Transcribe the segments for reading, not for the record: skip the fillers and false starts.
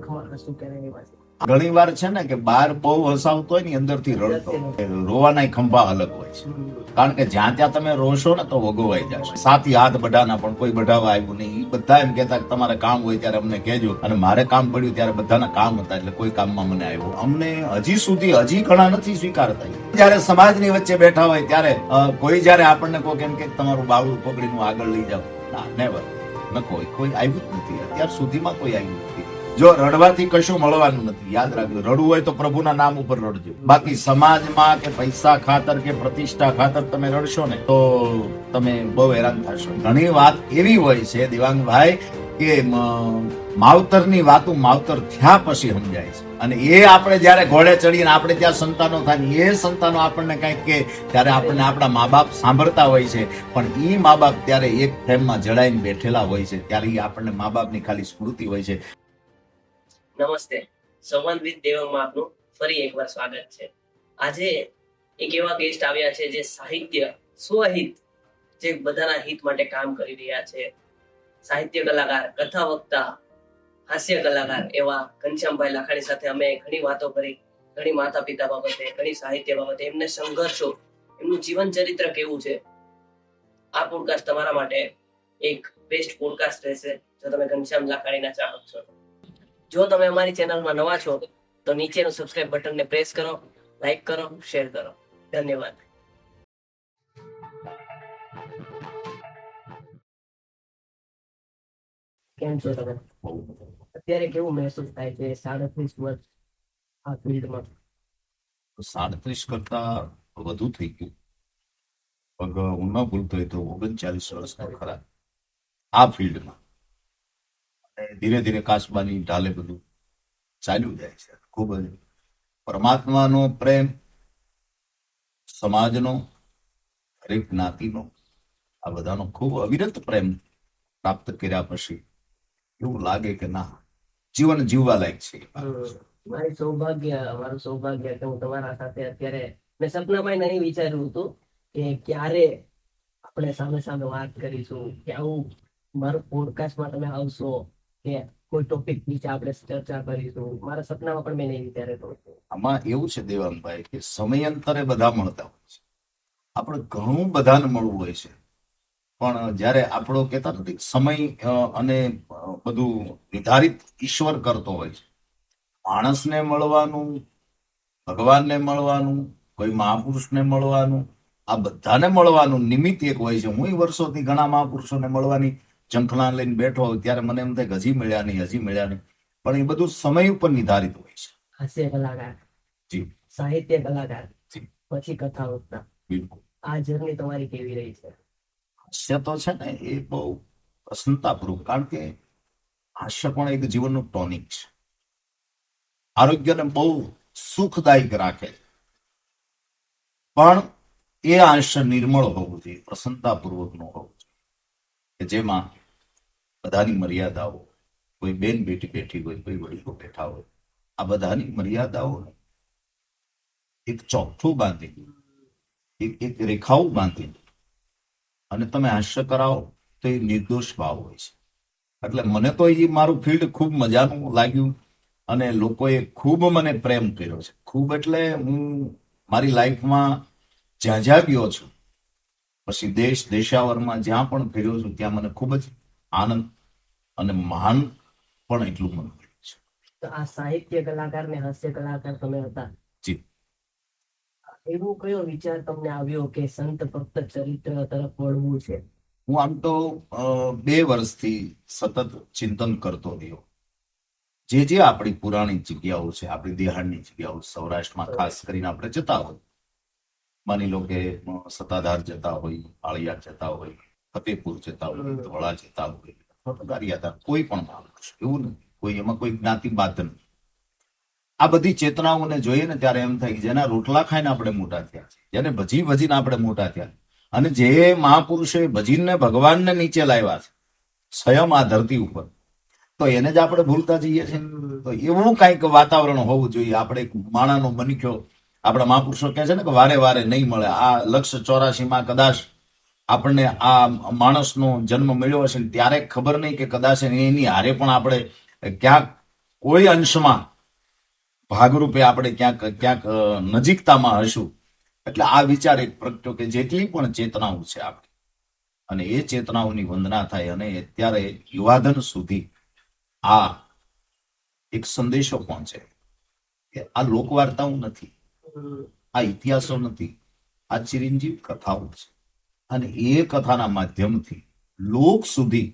આંખમાં આંસુ ક્યારે આવ્યા છે? ઘણી વાર છે ને કે બહાર બહુ હસાવતો હોય ને અંદરથી રડતો હોય. રોવાના ખંભા અલગ હોય છે, કારણ કે જ્યાં ત્યાં તમે રોશો ને તો વગોવાઈ જશે. સાથી હાથ બધાના પણ કોઈ બઢાવા આવ્યું નહીં. બધા એમ કહેતા કે તમારે કામ હોય ત્યારે અમને કહેજો, અને મારે કામ પડ્યું ત્યારે બધાના કામ હતા એટલે કોઈ કામમાં મને આવ્યો. અમને હજી ઘણા નથી સ્વીકારતા. જયારે સમાજની વચ્ચે બેઠા હોય ત્યારે કોઈ જયારે આપણને કોઈ એમ કે તમારું બાવડું પકડીને આગળ લઈ જાવ, ના, નેવર. કોઈ આવ્યું જ નથી અત્યાર સુધીમાં, કોઈ આવ્યું નથી. જો રડવાથી કશું મળવાનું નથી, યાદ રાખજો. રડવું હોય તો પ્રભુના નામ ઉપર રડજો. બાકી સમાજમાં કે પૈસા ખાતર કે પ્રતિષ્ઠા ખાતર તમે રડશો ને તો તમે બહુ હેરાન થશો. ઘણી વાત એવી હોય છે દેવાંગભાઈ કે માવતરની વાતો માવતર થયા પછી સમજાય છે, અને એ આપણે જયારે ઘોડે ચડીને આપણે ત્યાં સંતાનો થાય, એ સંતાનો આપણને કંઈક કે ત્યારે આપણને આપણા મા બાપ સાંભળતા હોય છે, પણ એ મા બાપ ત્યારે એક ફ્રેમમાં જડાઈને બેઠેલા હોય છે, ત્યારે એ આપણને મા બાપની ખાલી સ્મૃતિ હોય છે. નમસ્તે, સંવાદ વિથ દેવમાં આપનું ફરી એકવાર સ્વાગત છે. આજે એક એવા ગેસ્ટ આવ્યા છે જે સાહિત્ય સ્વહિત, જે બધાના હિત માટે કામ કરી રહ્યા છે. સાહિત્ય કલાકાર, કથા વક્તા, હાસ્ય કલાકાર એવા ઘનશ્યામભાઈ લાખાણી સાથે અમે ઘણી વાતો કરી, ઘણી માતા પિતા બાબતે, ઘણી સાહિત્ય બાબતે, એમને સંઘર્ષો, એમનું જીવન ચરિત્ર કેવું છે. આ પોડકાસ્ટ તમારા માટે એક બેસ્ટ પોડકાસ્ટ રહેશે જો તમે ઘનશ્યામ લાખાણીના ચાહક છો. જો તમે અમારી ચેનલમાં નવા છો તો નીચેનું સબસ્ક્રાઇબ બટનને પ્રેસ કરો, લાઈક કરો, શેર કરો. ધન્યવાદ. કેમ છો તમે? અત્યારે કેવું મહેસૂસ થાય છે 37 વર્ષ આ ફિલ્ડમાં? 37 કરતા વધુ થઈ ગયું. પગ હું ન ભૂલતો હોય તો 39 વર્ષનો ખરા આ ફિલ્ડમાં. ધીરે ધીરે કાચબાની ઢાલે બધું ચાલ્યું જાય છે. ખૂબ જ પરમાત્માનો પ્રેમ, સમાજનો, દરેક જ્ઞાતિનો, આ બધાનો ખૂબ અવિરત પ્રેમ પ્રાપ્ત કર્યા પછી એવું લાગે કે ના, જીવન જીવવા લાયક છે. મારું સૌભાગ્ય કે હું તમારા સાથે અત્યારે, મેં સપનામાં નહીં વિચાર્યું હતું કે ક્યારે આપણે સામે સામે વાત કરીશું, કે આવું મારું પોડકાસ્ટમાં તમે આવશો, કે કોઈ ટોપિક નીચે આપણે ચર્ચા કરીશું. મારા સપનામાં પણ મેં નહીં વિચારેલું. આમાં એવું છે દેવાંગભાઈ કે સમયાંતરે બધા મળતા હોય છે, આપણે ઘણું બધાને મળવું હોય છે, પણ જયારે આપણો કહેતા નથી સમય અને બધું નિર્ધારિત ઈશ્વર કરતો હોય છે. માણસને મળવાનું, ભગવાનને મળવાનું, કોઈ મહાપુરુષને મળવાનું, આ બધાને મળવાનું નિમિત્ત એક હોય છે. હું વર્ષોથી ઘણા મહાપુરુષોને મળવાની ઝંખના લઈને બેઠો હોય ત્યારે મને એમ થાય કે હજી મળ્યા નહીં, પણ એ બધું સમય ઉપર નિર્ધારિત હોય છે. હાસ્ય કલાકાર, જી, સાહિત્ય કલાકાર, જી, પછી કથા વક્તા, બિલકુલ. આ જર્ની તમારી કેવી રહી છે? હાસ્ય તો છે ને એ બહુ પ્રસન્નતાપૂર્વક, કારણ કે હાસ્ય પણ એક જીવનનું ટોનિક છે. આરોગ્યને બહુ સુખદાયક રાખે છે, પણ એ હાસ્ય નિર્મળ હોવું જોઈએ, પ્રસન્નતાપૂર્વકનું હોવું જોઈએ, કે જેમાં બધાની મર્યાદાઓ, કોઈ બેન બેટી બેઠી હોય, કોઈ વડીલો બેઠા હોય, આ બધાની મર્યાદાઓ એક ચોકઠું બાંધી, એક રેખાઓ બાંધી અને તમે હાસ્ય કરાવો તો એ નિર્દોષ ભાવ હોય છે. એટલે મને તો એ મારું ફિલ્ડ ખૂબ મજાનું લાગ્યું, અને લોકોએ ખૂબ મને પ્રેમ કર્યો છે. ખૂબ એટલે હું મારી લાઈફમાં જ્યાં જ્યાં ગયો છું, પછી દેશાવરમાં જ્યાં પણ ફર્યો છું, ત્યાં મને ખૂબ જ આનંદ અને મહાન પણ એટલું મને મળ્યું છે. તો આ સાહિત્ય કલાકાર ને હાસ્ય કલાકાર તમે હતા, જી, એવું કયો વિચાર તમને આવ્યો કે સંત ભક્ત ચરિત્ર તરફ વળવું છે? હું આમ તો 2 વર્ષથી સતત ચિંતન કરતો રહ્યો. જે આપણી પુરાણી જગ્યાઓ છે, આપણી દેહાડની જગ્યાઓ, સૌરાષ્ટ્રમાં ખાસ કરીને આપણે જતા હોય, માની લો કે સત્તાધાર જતા હોય, આળિયા જતા હોય, ફતેપુર જતા હોય, ધોળા જતા હોય, ફોટોગારિયા, કોઈ પણ મહાપુરુષ, એવું નથી, કોઈ એમાં કોઈ જ્ઞાતિ બાદ નથી. આ બધી ચેતનાઓને જોઈએ ને ત્યારે એમ થાય કે જેના રોટલા ખાઈને આપણે મોટા થયા છે, જેને ભજીને આપણે મોટા થયા, અને જે મહાપુરુષે ભજીને ભગવાનને નીચે લાવ્યા છે સ્વયં આ ધરતી ઉપર, તો એને જ આપણે ભૂલતા જઈએ છીએ. તો એવું કંઈક વાતાવરણ હોવું જોઈએ. આપણે એક માણાનો મનખ્યો, આપણા મહાપુરુષો કહે છે ને કે વારે વારે નહીં મળે. આ લક્ષ 84 કદાચ આપણને આ માણસનો જન્મ મળ્યો હશે ત્યારે ખબર નહીં કે કદાચ એની હારે પણ આપણે ક્યાંક કોઈ અંશમાં ભાગરૂપે આપણે ક્યાંક ક્યાંક નજીકતામાં હશું. એટલે આ વિચાર એક પ્રગટ્યો કે જેટલી પણ ચેતનાઓ છે આપણી, અને એ ચેતનાઓની વંદના થાય અને અત્યારે યુવાધન સુધી આ એક સંદેશો પહોંચે કે આ લોકવાર્તાઓ નથી, આ ઇતિહાસો નથી, આ ચિરંજીવ કથાઓ છે. અને એ કથાના માધ્યમથી લોક સુધી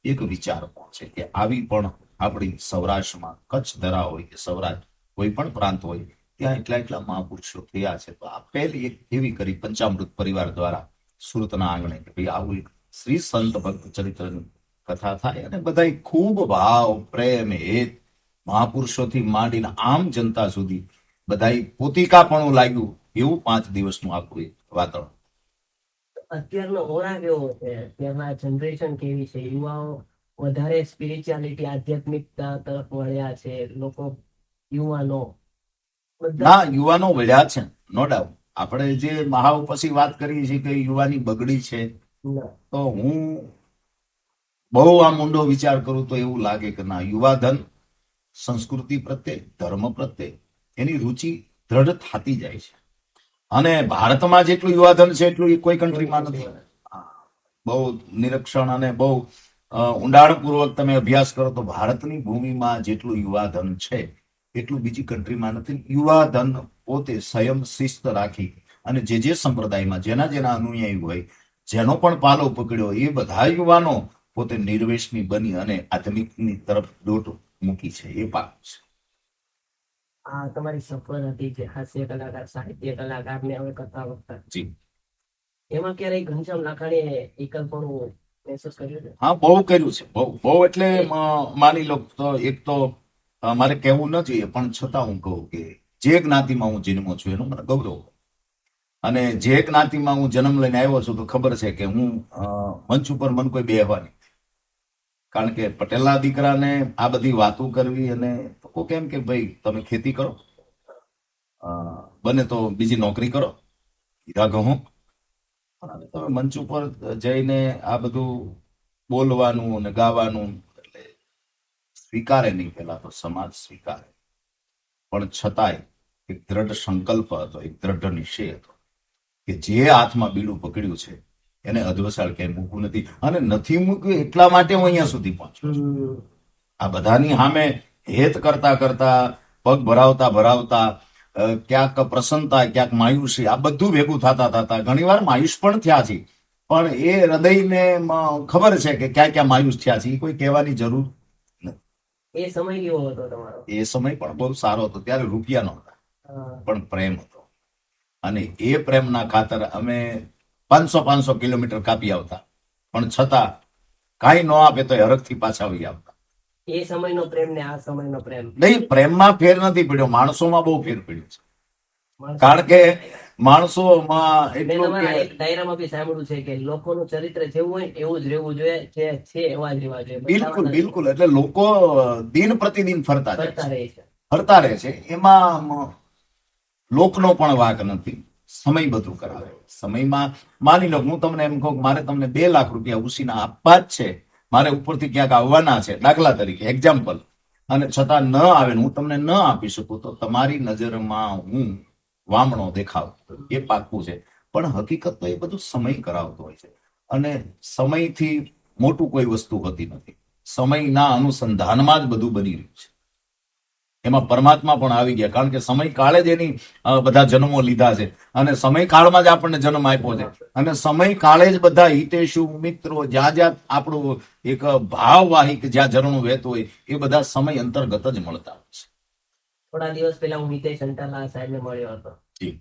એક વિચાર પહોંચે કે આવી પણ આપણી સૌરાષ્ટ્રમાં કચ્છ દરા હોય કે સૌરાષ્ટ્ર કોઈ પણ પ્રાંત હોય ત્યાં એટલા એટલા મહાપુરુષો થયા છે. તો આ પહેલી એક એવી કરી પંચામૃત પરિવાર દ્વારા સુરતના આંગણે કે ભાઈ આવું એક શ્રી સંત ભક્ત ચરિત્રની કથા થાય અને બધા ખૂબ ભાવ પ્રેમ હેત મહાપુરુષોથી માંડીને આમ જનતા સુધી બધા પોતિકાપણું લાગ્યું એવું 5 દિવસનું આખું એક વાતાવરણ. અત્યારનો ઓળા કેવો છે, અત્યારના જનરેશન કેવી છે, યુવાઓ વધારે સ્પિરિચ્યુઆલિટી આધ્યાત્મિકતા તરફ વળ્યા છે, લોકો યુવાનો બધા ના, યુવાનો વળ્યા છે, નો ડાઉટ. આપણે જે મહાવ પછી વાત કરીએ છીએ કે યુવાની બગડી છે, ના. તો હું બહુ આમ ઊંડો વિચાર કરું તો એવું લાગે કે ના, યુવાધન સંસ્કૃતિ પ્રત્યે ધર્મ પ્રત્યે એની રુચિ દ્રઢ થતી જાય છે. અને ભારતમાં જેટલું યુવાધન છે એટલું એ કોઈ કન્ટ્રીમાં નથી. બહુ નિરીક્ષણ અને બહુ ઊંડાણપૂર્વક તમે અભ્યાસ કરો તો ભારતની ભૂમિમાં જેટલું યુવાધન છે એટલું બીજી કન્ટ્રીમાં નથી. યુવાધન પોતે સંયમ શિસ્ત રાખી અને જે સંપ્રદાયમાં જેના અનુયાયી હોય, જેનો પણ પાલો પકડ્યો, એ બધા યુવાનો પોતે નિર્વેશની બની અને આધુનિકની તરફ દોટ મૂકી છે. એ પાક છે. આ તમારી સફર હતી જે હાસ્ય કલાકાર, સાહિત્ય કલાકાર ને હવે કથા વક્તા, જી એમાં ક્યારેય ઘનશ્યામ લાખાણીએ એકલપણું મહેસૂસ કર્યું છે? હા, બહુ કર્યું છે. બહુ એટલે માની લો તો એક તો મારે કહેવું ન જોઈએ, પણ છતાં હું કહું કે જે જ્ઞાતિમાં હું જન્મો છું એનો મને ગૌરવ. અને જે જ્ઞાતિમાં હું જન્મ લઈને આવ્યો છું તો ખબર છે કે હું મંચ ઉપર મને કોઈ બેહવાની, કારણ કે પટેલના દીકરાને આ બધી વાતો કરવી અને તો કેમ કે ભાઈ તમે ખેતી કરો, બને તો બીજી નોકરી કરો, હીરા ઘઉં, અને તમે મંચ ઉપર જઈને આ બધું બોલવાનું અને ગાવાનું એટલે સ્વીકારે નહીં. પેલા તો સમાજ સ્વીકારે, પણ છતાંય એક દ્રઢ સંકલ્પ હતો, એક દ્રઢ નિશ્ચય હતો કે જે હાથમાં બીડું પકડ્યું છે એને અધવસાળ ક્યાંય મૂકવું નથી. અને નથી મૂક્યું એટલા માટે હું અહીંયા સુધી પહોંચ્યો છું. આ બધાની સામે હેત કરતા કરતા, પગ ભરાવતા ક્યાંક પ્રસન્નતા, ક્યાંક માયુષી, આ બધું ભેગું થતા ઘણીવાર માયુષ પણ થયા છે. પણ એ હૃદયને ખબર છે કે ક્યાં ક્યાં માયુષ થયા છે, એ કોઈ કહેવાની જરૂર નથી. એ સમય કેવો હતો તમારો? એ સમય પણ બહુ સારો હતો. ત્યારે રૂપિયા નહોતા, પણ પ્રેમ હતો. અને એ પ્રેમના ખાતર અમે 500 કિલોમીટર કાપી આવતા, પણ છતાં કાંઈ ન આપે તો હરખથી પાછા આવી આવતા. એ સમયનો પ્રેમ ને આ સમયનો પ્રેમ, નહીં, પ્રેમમાં ફેર નથી પડ્યો, માણસોમાં બહુ ફેર પડ્યો છે. કારણ કે માણસોમાં મેં એટલું તમારા કે એક ડાયરામાં બી સાંભળ્યું છે કે લોકોનું ચરિત્ર જેવું હોય એવું જ રહેવું જોઈએ, જે છે એવા જ રહેવા જોઈએ. બિલકુલ બિલકુલ. એટલે લોકો દિન પ્રતિદિન ફરતા જાય કરતા છે, રહે છે. ફરતા રહે છે. એમાં લોકનો પણ વાંક નથી. સમય બધું કરાવે. સમયમાં માની લો હું તમને એમ કહું કે મારે તમને 2 લાખ રૂપિયા ઉછીના આપવા જ છે, મારે ઉપરથી ક્યાંક આવવાના છે, દાખલા તરીકે એક્ઝામ્પલ, અને છતાં ન આવે ને હું તમને ન આપી શકું તો તમારી નજરમાં હું વામણો દેખાવ, એ પાકું છે. પણ હકીકત તો એ બધું સમય કરાવતો હોય છે. અને સમયથી મોટું કોઈ વસ્તુ હોતી નથી. સમયના અનુસંધાનમાં જ બધું બની રહ્યું છે. એમાં પરમાત્મા પણ આવી ગયા, કારણ કે સમય કાળે જ એની બધા જન્મો લીધા છે અને સમય કાળમાં જ આપણને જન્મ આપ્યો છે. અને સમય કાળે જ બધા હિતેશુ મિત્રો જ્યાં આપણું એક ભાવવાહિક જ્યાં ઝરણું વહેતું હોય એ બધા સમય અંતર્ગત જ મળતા હોય છે. થોડા દિવસ પહેલા હું હિતેશ અંટાલા સાહેબને મળ્યો હતો, જી.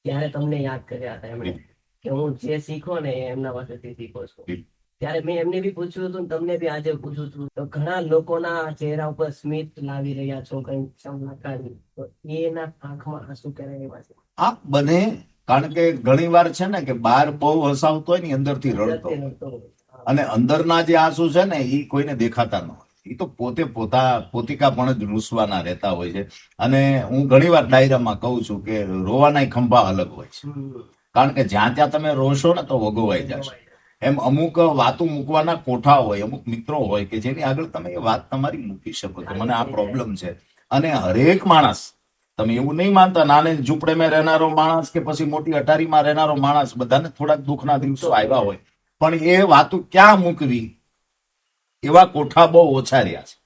ત્યારે તમને યાદ કર્યા હતા એમણે કે હું જે શીખો ને એ એમના પાસેથી શીખો છું. જી. ત્યારે મેં એમને બી પૂછ્યું હતું, તમને બી આજે પૂછ્યું હતું, તો ઘણા લોકોના ચહેરા ઉપર સ્મિત લાવી રહ્યા છો ઘનશ્યામ લાખાણી, તો એના આંખમાં આંસુ ક્યારે એવા છે? આ બને, કારણ કે ઘણી વાર છે ને કે બહાર બહુ હસાવતો હોય ને અંદરથી રડતો હોય. અને અંદરના જે આંસુ છે ને એ કોઈને દેખાતા ન હોય. એ તો પોતિકા પણ જ રૂસવાના રહેતા હોય છે. અને હું ઘણી વાર ડાયરામાં કહું છું કે રોવાના ખંભા અલગ હોય છે, કારણ કે જ્યાં ત્યાં તમે રોશો ને તો વગોવાઈ જશો. એમ અમુક વાતો મૂકવાના કોઠા હોય, અમુક મિત્રો હોય કે જેની આગળ તમે એ વાત તમારી મૂકી શકો કે મને આ પ્રોબ્લેમ છે. અને હરેક માણસ, તમે એવું નહીં માનતા, નાને ઝૂંપડે માં રહેનારો માણસ કે પછી મોટી અટારીમાં રહેનારો માણસ, બધાને થોડાક દુઃખના દિવસો આવ્યા હોય, પણ એ વાતો ક્યાં મૂકવી એવા કોઠા બહુ ઓછા રહ્યા છે.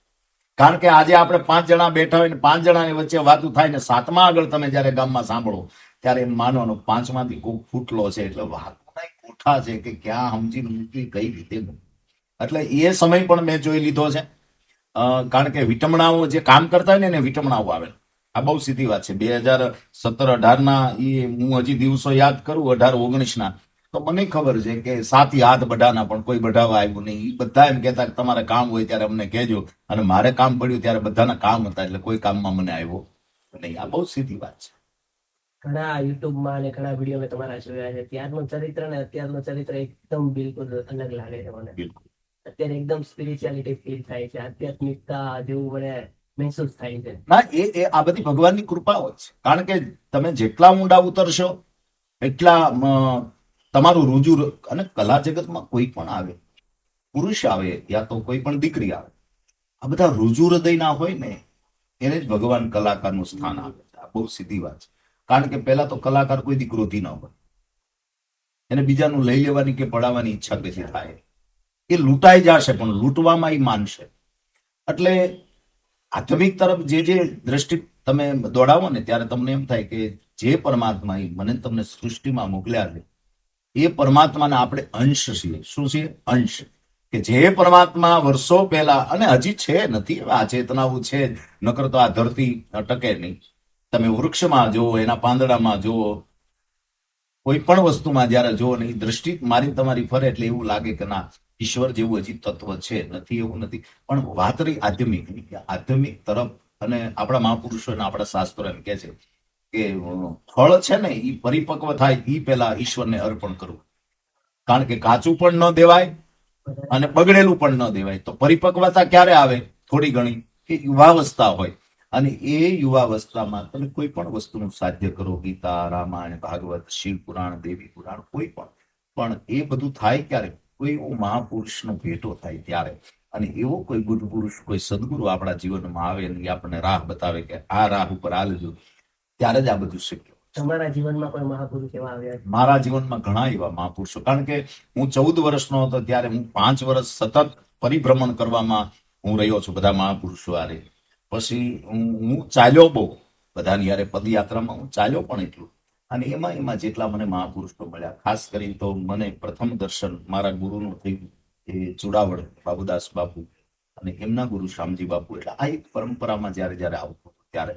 કારણ કે આજે આપણે 5 જણા બેઠા હોય ને 5 જણાની વચ્ચે વાતો થાય ને 7મા આગળ તમે જયારે ગામમાં સાંભળો ત્યારે એમ માનવાનું 5માંથી કોક ફૂટલો છે. એટલે વાતોના કોઠા છે કે ક્યાં સમજીને મૂકવી, કઈ રીતે મૂકવી. એટલે એ સમય પણ મેં જોઈ લીધો છે. કારણ કે વિટમણાઓ જે કામ કરતા હોય ને એને વિટમણાઓ આવે. આ બહુ સીધી વાત છે. 2017-18 એ હું હજી દિવસો યાદ કરું, 18-19 તો મને ખબર છે કે 7 હાથ બધાના, પણ કોઈ બધાવા આવ્યું નહીં. એ બધા એમ કહેતા કે તમારે કામ હોય ત્યારે અમને કહેજો, અને મારે કામ પડ્યું ત્યારે બધાના કામ હતા, એટલે કોઈ કામમાં મને આવ્યો નહીં. આ બહુ સીધી વાત છે. ઘણા યુટ્યુબમાં અને ઘણા વિડીયો મેં તમારા જોયા છે. ત્યારનું ચરિત્ર ને અત્યારનું ચરિત્ર એકદમ બિલકુલ અલગ લાગે છે મને. બિલકુલ. અત્યારે એકદમ સ્પિરિચ્યુઆલિટી ફીલ થાય છે, આધ્યાત્મિકતા જેવું મને મહેસૂસ થાય છે. ના, એ આ બધી ભગવાનની કૃપા હોય છે. કારણ કે તમે જેટલા ઊંડા ઉતરશો એટલા તમારું રુજુ, અને કલા જગતમાં કોઈ પણ આવે, પુરુષ આવે યા તો કોઈ પણ દીકરી આવે, આ બધા રુજુ હૃદયના હોય ને એને જ ભગવાન કલાકારનું સ્થાન આપે છે. આ બહુ સીધી વાત છે. કારણ કે પહેલા તો કલાકાર કોઈ દી ક્રોધી ન હોય, એને બીજાનું લઈ લેવાની કે પડાવવાની ઈચ્છા કશી થાય, એ લૂંટાઈ જશે પણ લૂંટવામાં એ માનશે. એટલે આધ્યાત્મિક તરફ જે દ્રષ્ટિ તમે દોડાવો ને ત્યારે તમને એમ થાય કે જે પરમાત્મા મને તમને સૃષ્ટિમાં મોકલ્યા છે એ પરમાત્માના આપણે અંશ છીએ. શું છીએ? અંશ. કે જે પરમાત્મા વર્ષો પહેલા, અને હજી છે, નથી આ ચેતનાઓ છે, નકર તો આ ધરતી ટકે નહીં. તમે વૃક્ષમાં જુઓ, એના પાંદડામાં જુઓ, કોઈ પણ વસ્તુમાં જયારે જુઓ ને એ દ્રષ્ટિ મારી તમારી ફરે એટલે એવું લાગે કે ના, ઈશ્વર જેવું હજી તત્વ છે. નથી એવું નથી. પણ વાત રહી આધ્યાત્મિકની, આધ્યાત્મિક તરફ, અને આપણા મહાપુરુષો અને આપણા શાસ્ત્રો એમ કે છે કે ફળ છે ને એ પરિપક્વ થાય એ પહેલા ઈશ્વરને અર્પણ કરવું. કારણ કે કાચું પણ ન દેવાય અને બગડેલું પણ ન દેવાય. તો પરિપક્વતા ક્યારે આવે? થોડી ઘણી, કે યુવાવસ્થા હોય, અને એ યુવાવસ્થામાં તમે કોઈ પણ વસ્તુનું સાધ્ય કરો, ગીતા, રામાયણ, ભાગવત, શિવ પુરાણ, દેવી પુરાણ, કોઈ પણ એ બધું થાય ક્યારે? કોઈ એવો મહાપુરુષનો ભેટો થાય ત્યારે. અને એવો કોઈ ગુરુ પુરુષ, કોઈ સદગુરુ આપણા જીવનમાં આવે અને આપણને રાહ બતાવે કે આ રાહ ઉપર હાલજો, ત્યારે જ આ બધું શક્ય. તમારા જીવનમાં કોઈ મહાપુરુષ એવા આવ્યા છે? મારા જીવનમાં ઘણા એવા મહાપુરુષો. કારણ કે હું 14 વર્ષનો હતો ત્યારે હું 5 વર્ષ સતત પરિભ્રમણ કરવામાં હું રહ્યો છું બધા મહાપુરુષો હારે. પછી હું ચાલ્યો બહુ બધાની યારે, પદયાત્રામાં હું ચાલ્યો પણ એટલું. અને એમાં જેટલા મને મહાપુરુષો મળ્યા, ખાસ કરીને તો મને પ્રથમ દર્શન મારા ગુરુનું થયું એ ચુડાવડ બાબુદાસ બાપુ અને એમના ગુરુ શામજી બાપુ. એટલે આ એક પરંપરામાં જયારે આવતું ત્યારે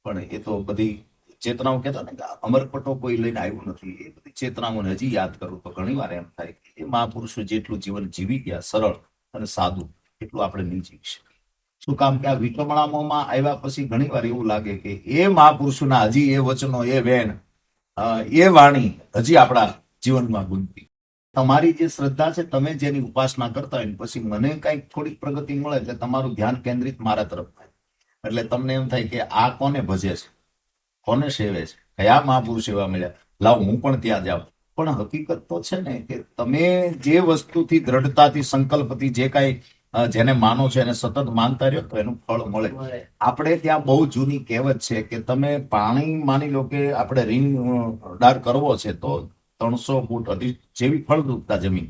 પણ એ તો બધી ચેતનાઓ કહેતા ને કે અમરપટો કોઈ લઈને આવ્યું નથી. એ બધી ચેતનાઓને હજી યાદ કરું તો ઘણી વાર એમ થાય કે એ મહાપુરુષો જેટલું જીવન જીવી ગયા સરળ અને સાદું, એટલું આપણે નહીં જીવી શકીએ. શું કામ કે આ વિટમણામાં આવ્યા પછી ઘણી વાર એવું લાગે કે એ મહાપુરુષોના હજી એ વચનો, એ વેણ, એ વાણી હજી આપણા જીવનમાં ગુંજતી. તમારી જે શ્રદ્ધા છે, તમે જેની ઉપાસના કરતા હોય, પછી મને કઈક થોડીક પ્રગતિ મળે એટલે તમારું ધ્યાન કેન્દ્રિત મારા તરફ થાય. એટલે તમને એમ થાય કે આ કોને ભજે છે, કોને સેવે છે, કયા મહાપુરુષ એવા મળ્યા, લાવ હું પણ ત્યાં જાઉં. પણ હકીકત તો છે ને કે તમે જે વસ્તુથી, દ્રઢતાથી, સંકલ્પથી જે કાંઈ જેને માનો છો એને સતત માનતા રહ્યો તો એનું ફળ મળે. આપણે ત્યાં બહુ જૂની કહેવત છે કે તમે પાણી, માની લો કે આપણે રીંગણાર કરવો છે તો 300 ફૂટ અઢી જેવી ફળદ્રુપતા જમીન,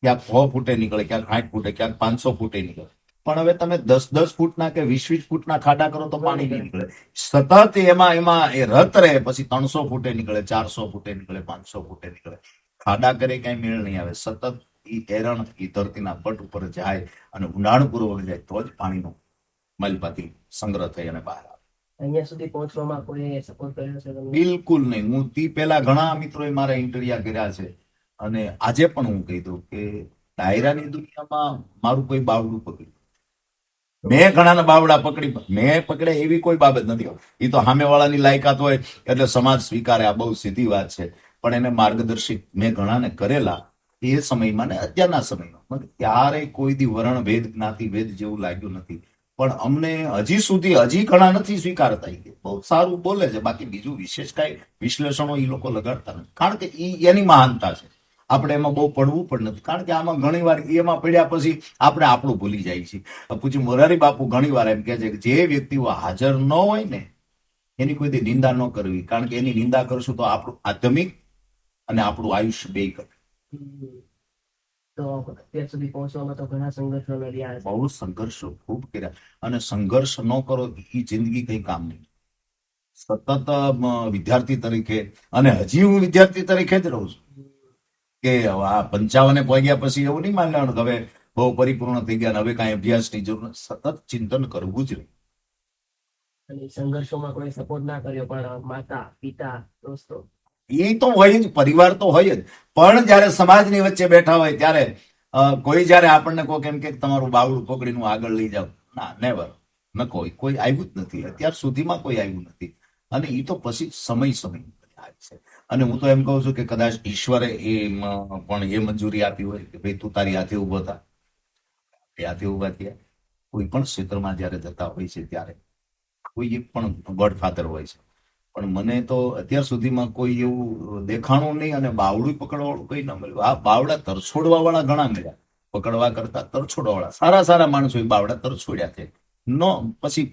ક્યાંક 100 ફૂટે નીકળે, ક્યાંક 60 ફૂટે, ક્યાંક 500 ફૂટે નીકળે. પણ હવે તમે 10-10 ફૂટના કે 20-20 ફૂટના ખાડા કરો તો પાણી નહીં નીકળે. સતત એમાં એ રત રહે, પછી 300 ફૂટે નીકળે, 400 ફૂટે નીકળે, 500 ફૂટે નીકળે. ખાડા કરે કઈ મેળ નહીં આવે. સતત એ એરણ એ ધરતીના પટ ઉપર જાય અને ઊંડાણપૂર્વક જાય તો જ પાણીનો મલપાતી સંગ્રહ થઈ અને બહાર આવે. અહીંયા સુધી પહોંચવામાં કોઈ સપોર્ટ કર્યો છે તમને? બિલકુલ નહીં. હું તી પહેલા ઘણા મિત્રોએ મારા ઇન્ટરવ્યુ કર્યા છે, અને આજે પણ હું કહી દઉં કે ડાયરાની દુનિયામાં મારું કોઈ બાવડું પકડ્યું, મેં ઘણાના બાવડા મેં પકડ્યા એવી કોઈ બાબત નથી. એ તો સામેવાળાની લાયકાત હોય એટલે સમાજ સ્વીકારે, આ બહુ સીધી વાત છે. પણ એને માર્ગદર્શિત મેં ઘણાને કરેલા એ સમયમાં ને અત્યારના સમયમાં. મને ક્યારેય કોઈ દી વર્ણ ભેદ, જ્ઞાતિ ભેદ જેવું લાગ્યું નથી. પણ અમને હજી સુધી ઘણા નથી સ્વીકારતા. બહુ સારું બોલે છે, બાકી બીજું વિશેષ કઈ વિશ્લેષણો એ લોકો લગાડતા નથી. કારણ કે એની મહાનતા છે. આપણે એમાં બહુ પડવું પણ નથી, કારણ કે આમાં ઘણી વાર એમાં પડ્યા પછી આપણે આપણું ભૂલી જાય છે. પૂજ્ય મોરારી બાપુ ઘણી વાર એમ કહે છે કે જે વ્યક્તિઓ હાજર ન હોય ને એની કોઈ દી નિંદા ન કરવી, કારણ કે એની નિંદા કરશું તો આપણું આધ્યાત્મિક અને આપણું આયુષ્ય બે કરે. તો અત્યાર સુધી પહોંચવામાં તો ઘણા સંઘર્ષો લડ્યા હશે. બહુ સંઘર્ષો ખૂબ કર્યા, અને સંઘર્ષ ન કરો એ જિંદગી કઈ કામ નહીં. સતત વિદ્યાર્થી તરીકે, અને હજી હું વિદ્યાર્થી તરીકે જ રહું છું, કે આ 55 પહોંચ્યા પછી એવું નહીં માની લેવાનું કે હવે બહુ પરિપૂર્ણ થઈ ગયા ને હવે કાંઈ અભ્યાસની જરૂર નથી. સતત ચિંતન કરવું જ રહે. અને સંઘર્ષોમાં કોઈ સપોર્ટ ના કર્યો, પણ માતા પિતા દોસ્તો એ તો હોય જ, પરિવાર તો હોય જ, પણ જયારે સમાજની વચ્ચે બેઠા હોય ત્યારે કોઈ જયારે આપણને કોઈ કેમ કે તમારું બાવડું પકડીને આગળ લઈ જાવ, ના, નેવર, ન કોઈ આવ્યું જ નથી, અત્યાર સુધીમાં કોઈ આવ્યું નથી. અને એ તો પછી સમય આવે છે. અને હું તો એમ કહું છું કે કદાચ ઈશ્વરે પણ એ મંજૂરી આપી હોય કે ભાઈ તું તારી હાથે ઉભો થા. હાથે ઉભા થયા. કોઈ પણ ક્ષેત્રમાં જયારે જતા હોય છે ત્યારે કોઈ એક પણ ગોડફાધર હોય છે, પણ મને તો અત્યાર સુધીમાં કોઈ એવું દેખાણું નહીં, અને બાવડું પકડવા વાળું કઈ ન મળ્યું. આ બાવડા તરછોડવા વાળા ઘણા મળ્યા, પકડવા કરતા તરછોડવા વાળા સારા માણસો બાવડા તરછોડ્યા છે. પછી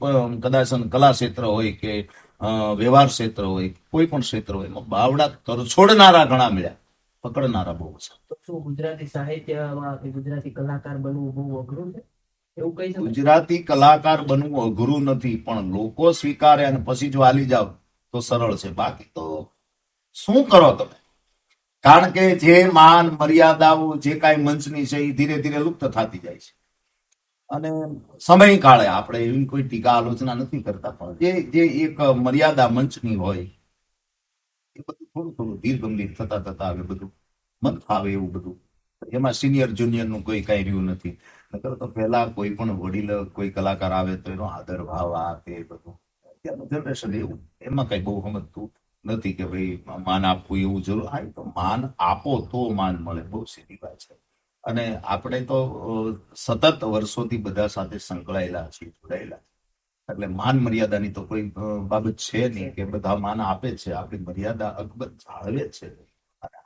કદાચ કલા ક્ષેત્ર હોય કે વ્યવહાર ક્ષેત્ર હોય, કોઈ પણ ક્ષેત્ર હોય, એમાં બાવડા તરછોડનારા ઘણા મળ્યા, પકડનારા બહુ ઓછા. તો શું ગુજરાતી સાહિત્યમાં કે ગુજરાતી કલાકાર બનવું બહુ અઘરું છે એવું કહી શકાય? ગુજરાતી કલાકાર બનવું અઘરું નથી, પણ લોકો સ્વીકારે અને પછી જો હાલી જાવ તો સરળ છે. બાકી તો શું કરો તમે, કારણ કે જે માન મર્યાદાઓ જે કાંઈ મંચની છે એ ધીરે ધીરે લુપ્ત થતી જાય છે. અને સમય કાળે આપણે એવી કોઈ ટીકા આલોચના નથી કરતા, પણ જે એક મર્યાદા મંચની હોય એ બધું થોડું ધીર ગંભીર થતા હવે બધું મન ફાવે એવું બધું, એમાં સિનિયર જુનિયર નું કોઈ કઈ રહ્યું નથી. નકર તો પહેલા કોઈ પણ વડીલ કોઈ કલાકાર આવે તો એનો આદર ભાવ આ તે બધું. અત્યારનું જનરેશન એવું, એમાં કઈ બહુ સમજતું નથી કે ભાઈ માન આપવું એવું જરૂર. આ તો માન આપો તો માન મળે, બહુ સીધી વાત છે. અને આપણે તો સતત વર્ષોથી બધા સાથે સંકળાયેલા છીએ, જોડાયેલા, એટલે માન મર્યાદાની તો કોઈ બાબત છે નહીં કે બધા માન આપે છે. આપણી મર્યાદા અકબર જાળવે છે.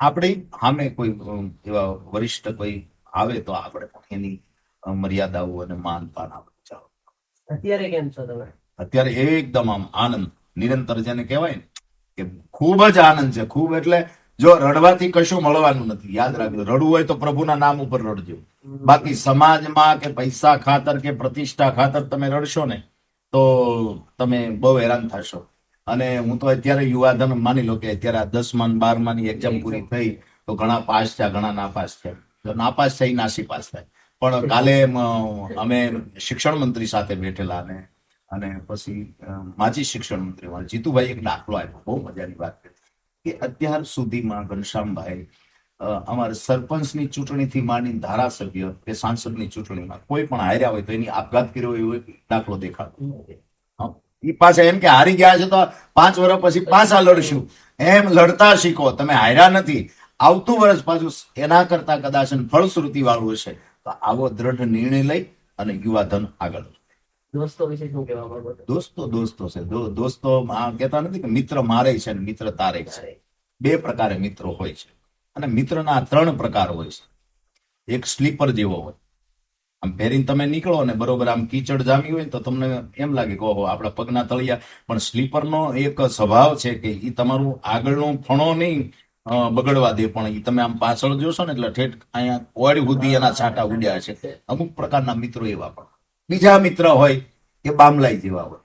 આપણે સામે કોઈ એવા વરિષ્ઠ કોઈ આવે તો આપણે પણ એની મર્યાદાઓ અને માન પાન આપણે જાળવો. અત્યારે કેમ છો તમે? અત્યારે એકદમ આમ આનંદ નિરંતર, જેને કહેવાય ને કે ખૂબ જ આનંદ છે. ખૂબ એટલે જો રડવાથી કશું મળવાનું નથી, યાદ રાખજો. રડવું હોય તો પ્રભુના નામ ઉપર રડજો. બાકી સમાજમાં કે પૈસા ખાતર કે પ્રતિષ્ઠા ખાતર તમે રડશો ને તો તમે બહુ હેરાન થશો. અને હું તો અત્યારે યુવાધન માની લો કે અત્યારે 10મા 12માની એક્ઝામ પૂરી થઈ તો ઘણા પાસ થયા, ઘણા નાપાસ થયા. તો નાપાસ થઈ નાસી પાસ થાય. પણ કાલે અમે શિક્ષણ મંત્રી સાથે બેઠેલા અને પછી માજી શિક્ષણ મંત્રી જીતુભાઈ એક દાખલો આપ્યો, બહુ મજાની વાત કે અત્યાર સુધીમાં ઘનશ્યામભાઈ અમારે સરપંચની ચૂંટણીથી માંડીને ધારાસભ્ય કે સાંસદની ચૂંટણીમાં કોઈ પણ હાર્યા હોય તો એની આપઘાત કર્યો એવો દાખલો દેખાડો. એ પાછા એમ કે હારી ગયા છે તો 5 વર્ષ પછી પાછા લડશું, એમ લડતા શીખો. તમે હાર્યા નથી, આવતું વર્ષ પાછું એના કરતા કદાચ ફળશ્રુતિ વાળું હશે. તો આવો દ્રઢ નિર્ણય લઈ અને યુવાધન આગળ. દોસ્તો વિશે શું કહેવા માંગો છો? દોસ્તો છે. દોસ્તો કહેતા નથી કે મિત્ર મારે છે ને મિત્ર તારે છે. 2 પ્રકારે મિત્રો હોય છે, અને મિત્રના 3 પ્રકાર હોય છે. એક સ્લીપર જેવો હોય, આમ પહેરીને તમે નીકળો ને બરોબર આમ કીચડ જામી હોય તો તમને એમ લાગે કે ઓહો આપણા પગના તળિયા. પણ સ્લીપરનો એક સ્વભાવ છે કે એ તમારું આગળનો ફણો નહીં બગડવા દે, પણ એ તમે આમ પાછળ જોશો ને એટલે ઠેઠ અહીંયા ઓળી સુધી એના છાંટા ઉડ્યા છે. અમુક પ્રકારના મિત્રો એવા પણ. બીજા મિત્ર હોય એ બામલાઈ જેવા હોય.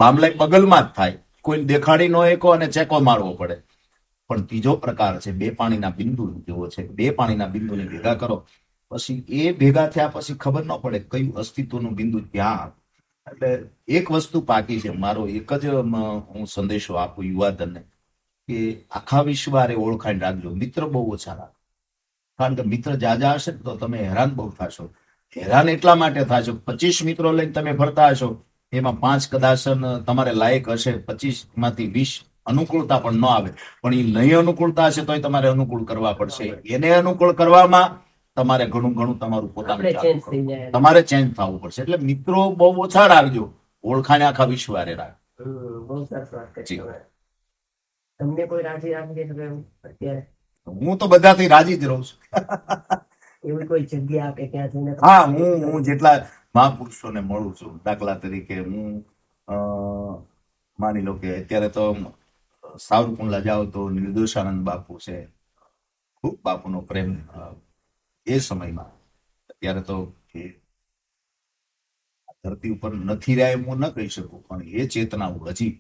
બામલાઈ બગલમાં જ થાય, કોઈ દેખાડી ન એકો અને ચેકો મારવો પડે. પણ ત્રીજો પ્રકાર છે 2 પાણીના બિંદુ જેવો છે. 2 પાણીના બિંદુને ભેગા કરો પછી એ ભેગા થયા પછી ખબર ન પડે કયું અસ્તિત્વનું બિંદુ ક્યાં. એટલે એક વસ્તુ પાકી છે. મારો એક જ હું સંદેશો આપું યુવાધનને કે આખા વિશ્વારે ઓળખાણ રાખજો, મિત્ર બહુ ઓછા રાખો. કારણ કે મિત્ર જાજા હશે તો તમે હેરાન બહુ થશો. હેરાન એટલા માટે થશો, 25 મિત્રો લઈને તમે ફરતા હશો, એમાં 5 કદાચ તમારે લાયક હશે, 25માંથી 20 અનુકૂળતા પણ ન આવે. પણ એ નહીં અનુકૂળતા હશે તોય તમારે અનુકૂળ કરવા પડશે. એને અનુકૂળ કરવામાં તમારે ઘણું તમારું પોતાનું તમારે ચેન્જ થવું પડશે. એટલે મિત્રો બહુ ઓછા રાખજો, ઓળખાણે આખા વિશ્વારે રાખજો. બહુ સરસ વાત કરી. તમને કોઈ રાજી રાખી શકે અત્યારે? હું તો બધાથી રાજી જ રહું છું. એવી કોઈ જગ્યા કે ત્યાં જઈને હા, હું જેટલા મહાપુરુષોને મળું છું, દાખલા તરીકે હું અ, માની લો કે અત્યારે તો સાવરકુંડલા જાઓ તો નિર્દોષાનંદ બાપુ છે. ખૂબ બાપુનો પ્રેમ એ સમયમાં, અત્યારે તો એ ધરતી ઉપર નથી રહ્યા એમ હું ન કહી શકું, પણ એ ચેતનાઓ હજી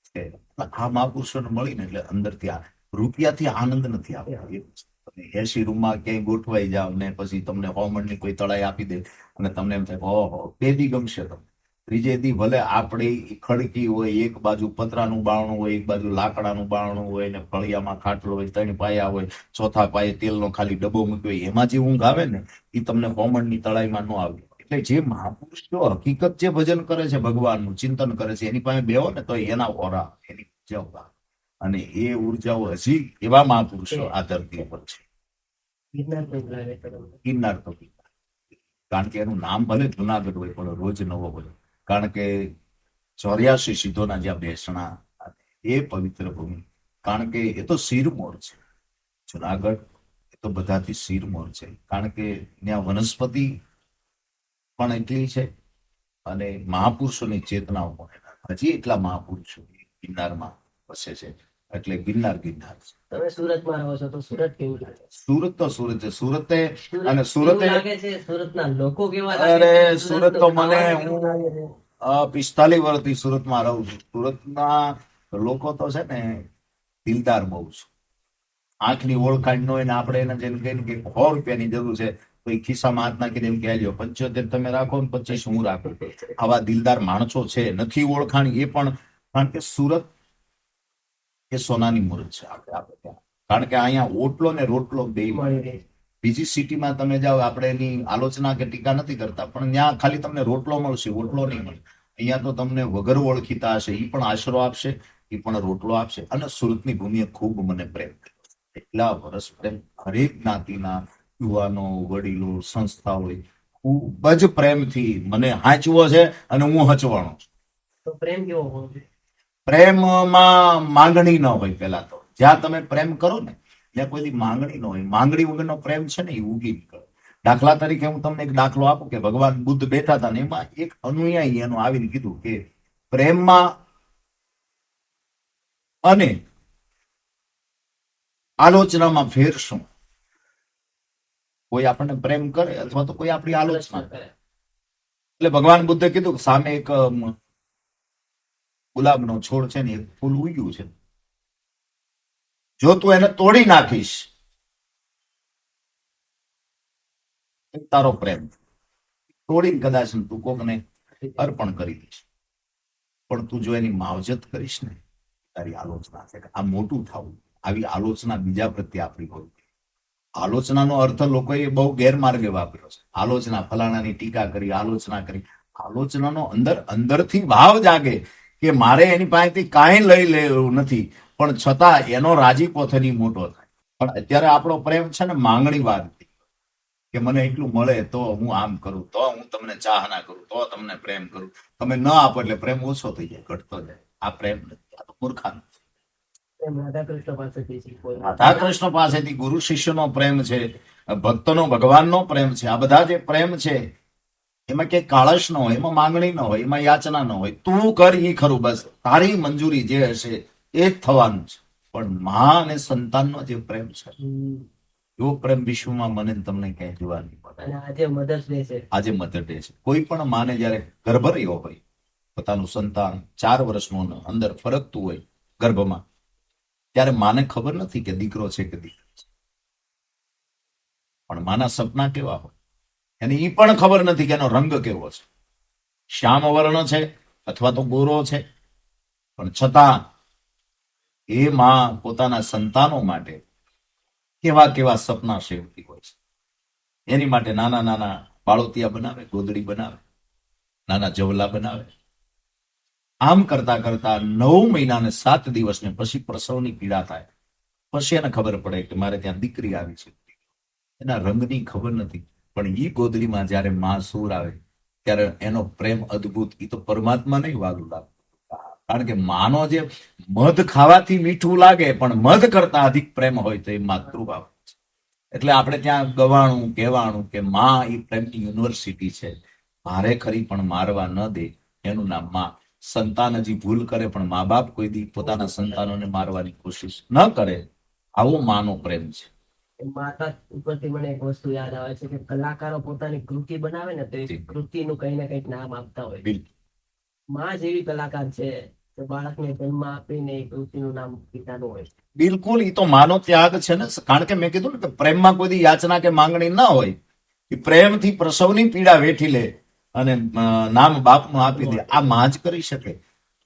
છે. આ મહાપુરુષોને મળીને એટલે અંદરથી આ રૂપિયાથી આનંદ નથી આવતો. તમે એસી રૂમમાં ક્યાંય ગોઠવાઈ જાવ ને પછી તમને હોમંડની કોઈ તળાઈ આપી દે અને તમને એમ થાય ઓહો, બે દી ગમશે તમને. ત્રીજે દી ભલે આપણે ખડકી હોય, એક બાજુ પતરાનું બારણું હોય, એક બાજુ લાકડાનું બારણું હોય, ને ફળિયામાં ખાટલો હોય, 3 પાયા હોય, ચોથા પાયે તેલનો ખાલી ડબ્બો મૂક્યો હોય, એમાં જે ઊંઘ આવે ને એ તમને હોમંડની તળાઈમાં ન આવે. એટલે જે મહાપુરુષો હકીકત જે ભજન કરે છે, ભગવાનનું ચિંતન કરે છે, એની પાસે બેહો ને તો એના ઓરા, એની ઉર્જાઓ, અને એ ઉર્જાઓ હજી એવા મહાપુરુષો આ ધરતી પર છે. ગિરનાર પર લાગે છે. ગિરનાર તો ગિરનાર. કારણ કે એનું નામ ભલે જુનાગઢ હોય પણ રોજ નવો હોય. કારણ કે 84 સિદ્ધોના જ્યાં બેસણા, એ પવિત્ર ભૂમિ. કારણ કે એ તો શિરમોર છે જુનાગઢ, એ તો બધાથી શિરમોર છે. કારણ કે ત્યાં વનસ્પતિ પણ એટલી છે અને મહાપુરુષોની ચેતનાઓ પણ હજી એટલા મહાપુરુષો ગિરનારમાં વસે છે. એટલે ગિરનાર ગિરનાર છે. તમે સુરતમાં રહો છો તો સુરત કેવું લાગે? સુરત તો સુરત છે. સુરતે અને કેવું સુરતે લાગે છે? સુરતના લોકો કેવા લાગે અરે છે? સુરત તો મને ખાવાનું કેવું લાગે છે? હું 45 વર્ષથી સુરતમાં રહું છું. સુરતના લોકો તો છે ને દિલદાર બહુ છે. આંખની ઓળખાણ ન હોય ને આપણે એને જેમ કહીને કે 100 રૂપિયાની જરૂર છે તો એ ખિસ્સામાં હાથ નાખીને એમ કહે 75 તમે રાખો ને 25 હું રાખું. આવા દિલદાર માણસો છે. નથી ઓળખાણ એ પણ, કારણ કે સુરત એ સોનાની મૂરત છે આપણે ત્યાં. કારણ કે અહીંયા ઓટલો ને રોટલો બે મળી રહે છે. બીજી સિટીમાં તમે જાઓ, આપણે એની આલોચના કે ટીકા નથી કરતા, પણ ત્યાં ખાલી તમને રોટલો મળશે, ઓટલો નહીં મળે. અહીંયા તો તમને વગર ઓળખીતા હશે, એ પણ આશરો આપશે, એ પણ રોટલો આપશે. અને સુરતની ભૂમિએ ખૂબ મને પ્રેમ કર્યો. એટલા વર્ષ પ્રેમ, હરેક જ્ઞાતિના યુવાનો, વડીલો, સંસ્થાઓ ખૂબ જ પ્રેમથી મને હાંચવો છે અને હું હચવાનો છું. તો પ્રેમ કેવો હોવો જોઈએ? પ્રેમમાં માંગણી ન હોય. પેલા તો જ્યાં તમે પ્રેમ કરો ને ત્યાં કોઈ દી માંગણી ન હોય. માંગણી વગરનો પ્રેમ છે ને એ ઉગી નીકળે. દાખલા તરીકે હું તમને એક દાખલો આપું કે ભગવાન બુદ્ધ બેઠા હતા ને એમાં એક અનુયાયી એનું આવીને કીધું કે પ્રેમમાં અને આલોચનામાં ફેર શું? કોઈ આપણને પ્રેમ કરે અથવા તો કોઈ આપણી આલોચના કરે. એટલે ભગવાન બુદ્ધે કીધું કે સામે એક ગુલાબનો છોડ છે ને, એક ફૂલ ઉગ્યું છે, જો તું એને તોડી નાખીશ એ તારો પ્રેમ, તોડીને કદાચ તું કોકને અર્પણ કરી દઈશ, પણ તું જો એની માવજત કરીશ ને તારી આલોચના છે. આ મોટું થવું, આવી આલોચના બીજા પ્રત્યે આપણી હોય. આલોચનાનો અર્થ લોકોએ બહુ ગેરમાર્ગે વાપર્યો છે. આલોચના, ફલાણાની ટીકા કરી, આલોચના કરી. આલોચનાનો અંદરથી ભાવ જાગે કે મારે એની પાસેથી કાંઈ લઈ લેવું નથી, પણ છતાં એનો રાજીપો થઈને મોટો થાય. પણ અત્યારે આપણો પ્રેમ છે ને માંગણી વાત કે મને એટલું મળે તો હું આમ કરું, તો હું તમને ચાહના કરું, તો તમને પ્રેમ કરું. તમે ન આપો એટલે પ્રેમ ઓછો થઈ જાય, ઘટતો જાય. આ પ્રેમ નથી, આ તો મૂર્ખામી. પ્રેમ રાધા કૃષ્ણ પાસેથી શીખવો. રાધા કૃષ્ણ પાસેથી ગુરુ શિષ્યનો પ્રેમ છે, ભક્તનો ભગવાનનો પ્રેમ છે. આ બધા જે પ્રેમ છે એમાં ક્યાંય કાળશ ન હોય, એમાં માંગણી ન હોય, એમાં યાચના ન હોય. તું કર ઈ ખરું, બસ તારી મંજૂરી જે હશે એ જ થવાનું છે. પણ મા અને સંતાનનો જે પ્રેમ છે, એવો પ્રેમ વિશ્વમાં મને ને તમને ક્યાંય જોવા નહીં મળે. અને આજે મધર્સ ડે છે. આજે મધર ડે છે. કોઈ પણ માને જયારે ગર્ભ રહ્યો હોય, પોતાનું સંતાન 4 વર્ષનું અંદર ફરકતું હોય ગર્ભમાં, ત્યારે માને ખબર નથી કે દીકરો છે કે દીકરી છે. પણ માના સપના કેવા હોય એને એ પણ ખબર નથી કે એનો રંગ કેવો છે, શ્યામ વર્ણ છે અથવા તો ગોરો છે. પણ છતાં એ માં પોતાના સંતાનો માટે કેવા કેવા સપના સેવતી હોય છે. એની માટે નાના નાના બાળોતિયા બનાવે, ગોદડી બનાવે, નાના જવલા બનાવે. આમ કરતા કરતા 9 મહિના ને 7 દિવસને પછી પ્રસવની પીડા થાય. પછી એને ખબર પડે કે મારે ત્યાં દીકરી આવી છે. એના રંગની ખબર નથી, પણ ઈ ગોદડીમાં જયારે માં સૂર આવે ત્યારે એનો પ્રેમ અદ્ભુત. ઈ તો પરમાત્મા નહીં વાલું લાગતું, કારણ કે માનો જે મધ ખાવાથી મીઠું લાગે પણ મધ કરતા અધિક પ્રેમ હોય તો એ માતૃભાવ છે. એટલે આપણે ત્યાં ગવાણું કહેવાણું કે માં એ પ્રેમની યુનિવર્સિટી છે. મારે ખરી પણ મારવા ન દે એનું નામ માં. સંતાન હજી ભૂલ કરે પણ મા બાપ કોઈ દી પોતાના સંતાનોને મારવાની કોશિશ ન કરે. આવો માનો પ્રેમ છે. માતા ઉપરથી મને એક વસ્તુ યાદ આવે છે કે કલાકારો પોતાની કૃતિ બનાવે ને તો એ કૃતિનું કંઈ ને કંઈક નામ આપતા હોય. બિલકુલ. માં જેવી કલાકાર છે કે બાળકને જન્મ આપીને એ કૃતિનું નામ પિતાનું હોય. બિલકુલ એ તો માનો ત્યાગ છે ને. કારણ કે મેં કીધું ને કે પ્રેમમાં કોઈ દી યાચના કે માંગણી ન હોય. એ પ્રેમથી પ્રસવની પીડા વેઠી લે અને નામ બાપનું આપી દે. આ માં જ કરી શકે.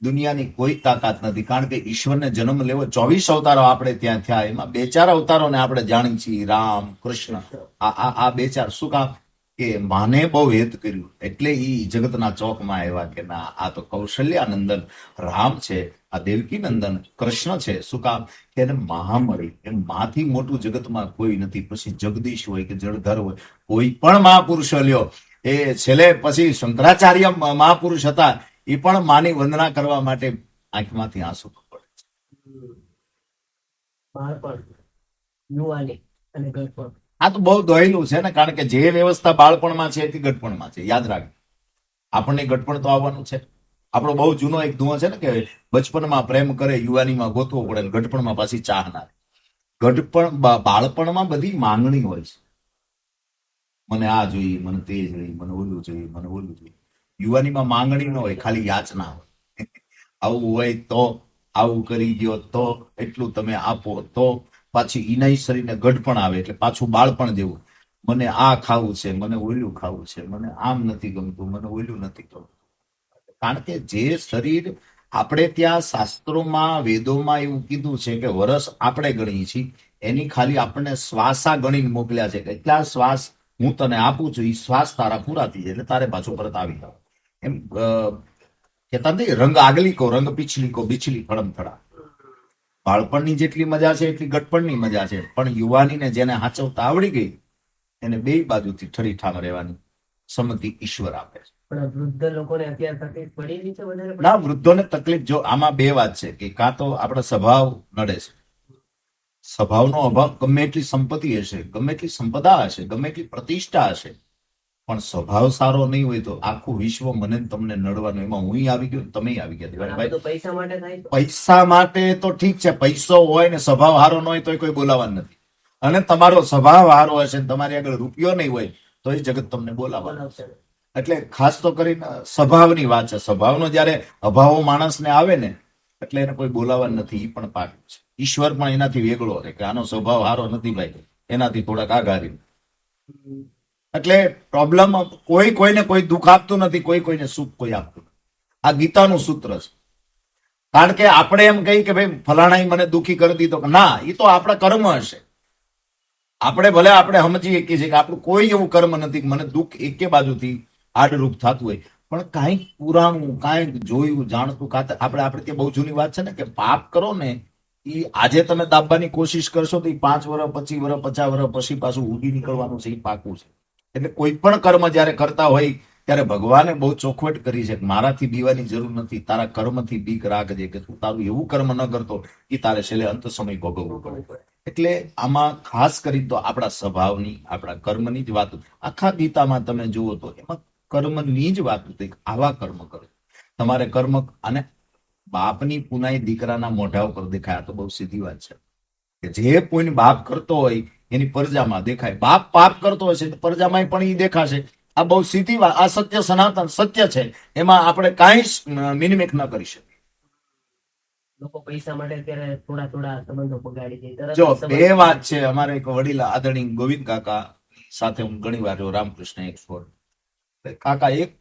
દુનિયાની કોઈ તાકાત નથી. કારણ કે ઈશ્વરને જન્મ લેવો 24 અવતારો આપણે ત્યાં થયા. એમાં 2-4 અવતારોને આપણે જાણીએ છીએ, રામ કૃષ્ણ. આ 2-4 શું કામ કે માને બહુ હેત કર્યું એટલે ઈ જગતના ચોકમાં આવ્યા કે ના આ તો કૌશલ્યાનંદન રામ છે, આ દેવકી નંદન કૃષ્ણ છે. શું કામ કે એને મહામળી. એમ માથી મોટું જગતમાં કોઈ નથી. પછી જગદીશ હોય કે જળધર હોય, કોઈ પણ મહાપુરુષ લ્યો. એ છેલ્લે પછી શંકરાચાર્ય મહાપુરુષ હતા. એ પણ માની વંદના કરવા માટે આંખમાંથી આંસુ પડે છે. બાળપણ, યુવાની અને ગળપણ. આ તો બહુ દોહેલું છે ને. કારણ કે જે વ્યવસ્થા બાળપણમાં છે તે ગઢપણમાં છે. યાદ રાખ. આપણને ગઢપણ તો આવવાનું છે. આપણો બહુ જૂનો એક ધુઓ છે ને કે બચપનમાં પ્રેમ કરે, યુવાનીમાં ગોતવો પડે, ગઢપણમાં પાછી ચાહ ના. ગઢપણ બાળપણમાં બધી માંગણી હોય છે. મને આ જોઈએ, મને તે જોઈએ, મને ઓલું જોઈએ, મને ઓલું જોઈએ. યુવાનીમાં માંગણી ન હોય, ખાલી યાચના હોય. આવું હોય તો, આવું કરી ગયો તો, એટલું તમે આપો તો. પાછી ઈનાઈ શરીરને ગઢપણ આવે એટલે પાછું બાળપણ જેવું. મને આ ખાવું છે, મને ઓલું ખાવું છે, મને આમ નથી ગમતું, મને ઓલું નથી ગમતું. કારણ કે જે શરીર આપણે ત્યાં શાસ્ત્રોમાં વેદોમાં એવું કીધું છે કે વરસ આપણે ગણીએ છીએ, એની ખાલી આપણને શ્વાસા ગણીને મોકલ્યા છે કે એટલા શ્વાસ હું તને આપું છું. એ શ્વાસ તારા પૂરા થઈ જાય એટલે તારે પાછું પરત આવી જાવ. એમ કહેતા નથી રંગ આગલી કો રંગ પીછલી કો બિછલી ફળમ થડા. બાળપણની જેટલી મજા છે એટલી ગટપણની મજા છે. પણ યુવાનીને જેને હાચવતા આવડી ગઈ એને બે બાજુથી ઠરીઠામ રહેવાની સંમતિ ઈશ્વર આપે છે. પણ વૃદ્ધ લોકોને અત્યારે તકલીફ પડી રહી છે વધારે. ના, વૃદ્ધોને તકલીફ જો આમાં બે વાત છે કે કાં તો આપણો સ્વભાવ નડે છે. સ્વભાવનો અભાવ. ગમે એટલી સંપત્તિ હશે, ગમે એટલી સંપદા હશે, ગમે એટલી પ્રતિષ્ઠા હશે, પણ સ્વભાવ સારો નહીં હોય તો આખું વિશ્વ મને તમને નડવાનું. એમાં હું આવી ગયો, તમે આવી ગયા દિવાળીભાઈ. તો પૈસા માટે થાય. પૈસા માટે તો ઠીક છે. પૈસો હોય ને સ્વભાવ સારો ન હોય તો કોઈ બોલાવાનું નથી. અને તમારો સ્વભાવ સારો હશે ને તમારી આગળ રૂપિયો નહીં હોય તો એ જગત તમને બોલાવવાનો. એટલે ખાસ તો કરીને સ્વભાવની વાત છે. સ્વભાવનો જયારે અભાવો માણસને આવે ને એટલે એને કોઈ બોલાવવાનું નથી. એ પણ પાક છે. ઈશ્વર પણ એનાથી વેગળો છે કે આનો સ્વભાવ સારો નથી ભાઈ, એનાથી થોડાક આઘારી. એટલે પ્રોબ્લેમ કોઈ કોઈને કોઈ દુઃખ આપતું નથી, કોઈ કોઈને સુખ કોઈ આપતું નથી. આ ગીતાનું સૂત્ર છે. કારણ કે આપણે એમ કહી કે ભાઈ ફલાણા મને દુઃખી કરી દીધો, ના, એ તો આપણા કર્મ હશે. આપણે ભલે આપણે સમજીએ કે આપણું કોઈ એવું કર્મ નથી કે મને દુઃખ એકે બાજુથી આડરૂપ થતું હોય, પણ કાંઈક પુરાણું, કાંઈક જોયું જાણતું. આપણે ત્યાં બહુ જૂની વાત છે ને કે પાપ કરો ને એ આજે તમે દાબવાની કોશિશ કરશો તો એ 5 વર્ષ, 25 વર્ષ, 50 વર્ષ પછી પાછું ઉડી નીકળવાનું છે. એ પાકું છે. એટલે કોઈ પણ કર્મ જયારે કરતા હોય ત્યારે ભગવાને બહુ ચોખવટ કરી છે કે મારાથી બીવાની જરૂર નથી, તારા કર્મથી બીક રાખજે કે તું તારું એવું કર્મ ન કરતો એ તારે છેલ્લે અંત સમય ભોગવવું પડે. એટલે આમાં ખાસ કરી તો આપણા સ્વભાવની, આપણા કર્મની જ વાત. આખા ગીતામાં તમે જુઓ તો એમાં કર્મની જ વાત હતી. આવા કર્મ કરો તમારે કર્મ. અને બાપની પુનાઈ દીકરાના મોઢા ઉપર દેખાય. તો બહુ સીધી વાત છે કે જે પુણ્ય બાપ કરતો હોય એની પ્રજામાં દેખાય. બાપ પાપ કરતો હશે તો પ્રજામાં પણ એ દેખાશે. આ બહુ સીધી વાત. આ સત્ય સનાતન સત્ય છે. એમાં આપણે કાંઈ મિનિમેક ન કરી શકીએ. લોકો પૈસા માટે અત્યારે થોડા થોડા સંબંધો બગાડી દે. જો બે વાત છે. અમારે એક વડીલ આદરણીય ગોવિંદ કાકા સાથે હું ઘણી વાર રામકૃષ્ણ એક સ્વર કાકા એક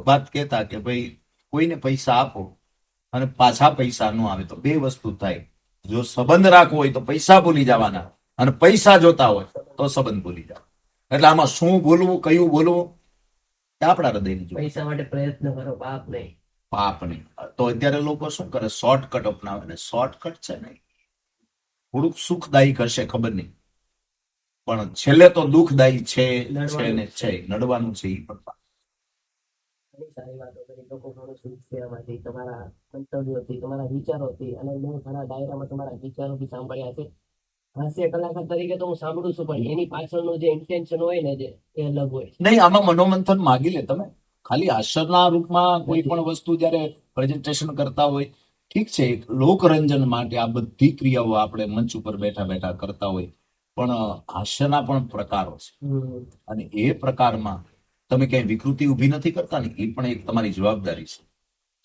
વાત કહેતા કે ભાઈ કોઈને પૈસા આપો અને પાછા પૈસા ન આવે તો બે વસ્તુ થાય. જો સંબંધ રાખવો હોય તો પૈસા ભૂલી જવાના, અને પૈસા જોતા હોય તો સંબંધ ભૂલી જવા. એટલે આમાં શું બોલવું, કયું બોલવું એ આપણા હૃદયની જોડે. પૈસા માટે પ્રયત્ન કરો, પાપ નહીં. પાપ નહીં. તો અત્યારે લોકો શું કરે, શોર્ટકટ અપનાવે. ને શોર્ટકટ છે ને થોડુંક સુખદાયી હશે ખબર નહીં, પણ છેલ્લે તો દુઃખદાયી છે ને છે. નડવાનું છે એ પણ. ઘણી સારી વાતો કરી, લોકો ઘણું શીખશે એમાંથી, તમારા મંતવ્યોથી, તમારા વિચારોથી, અને મેં ઘણા ડાયરામાં તમારા વિચારો બી સાંભળ્યા છે. હાસ્ય કલાકાર તરીકે તો હું સાંભળું છું, પણ એની પાછળનું જે ઇન્ટેન્શન હોય ને, જે એ અલગ હોય છે. નહીં, આમાં મનોમંથન માગી લે તમે. ખાલી હાસ્યના રૂપમાં કોઈ પણ વસ્તુ જયારે પ્રેઝન્ટેશન કરતા હોય, ઠીક છે, એક લોકરંજન માટે આ બધી ક્રિયાઓ આપણે મંચ ઉપર બેઠા બેઠા કરતા હોય, પણ હાસ્યના પણ પ્રકારો છે. હમ. અને એ પ્રકારમાં તમે ક્યાંય વિકૃતિ ઊભી નથી કરતા ને, એ પણ એક તમારી જવાબદારી છે,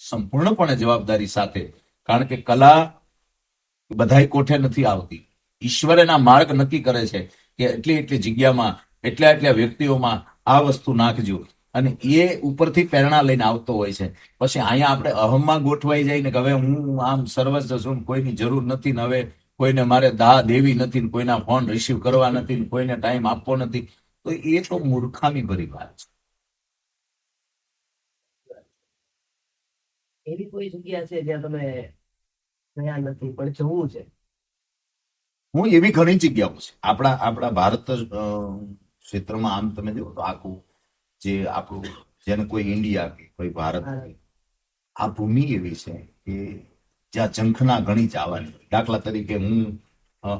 સંપૂર્ણપણે જવાબદારી સાથે. કારણ કે કલા બધાય કોઠે નથી આવતી. ઈશ્વર એના માર્ગ નક્કી કરે છે કે એટલી એટલી જગ્યામાં, એટલા એટલા વ્યક્તિઓમાં આ વસ્તુ નાખજો, અને એ ઉપરથી પ્રેરણા લઈને આવતો હોય છે. પછી અહીંયા આપણે અહમમાં ગોઠવાઈ જાય ને કે હવે હું આમ સર્વસ્વ છું, કોઈની જરૂર નથી ને, હવે કોઈને મારે દાહ દેવી નથી ને, કોઈના ફોન રિસીવ કરવા નથી ને, કોઈને ટાઈમ આપવો નથી, તો એ તો મૂર્ખામી ભરી વાત છે. એવી કોઈ જગ્યા છે જ્યાં તમે ગયા નથી પણ જવું છે? હું એવી ઘણી જગ્યાઓ છે આપણા આપણા ભારત ક્ષેત્રમાં. આમ તમે જુઓ તો આખું જે આપણું, જેને કોઈ ઇન્ડિયા કે કોઈ ભારત કે, આ ભૂમિ એવી છે કે જ્યાં ઝંખના ઘણી જવાની. દાખલા તરીકે હું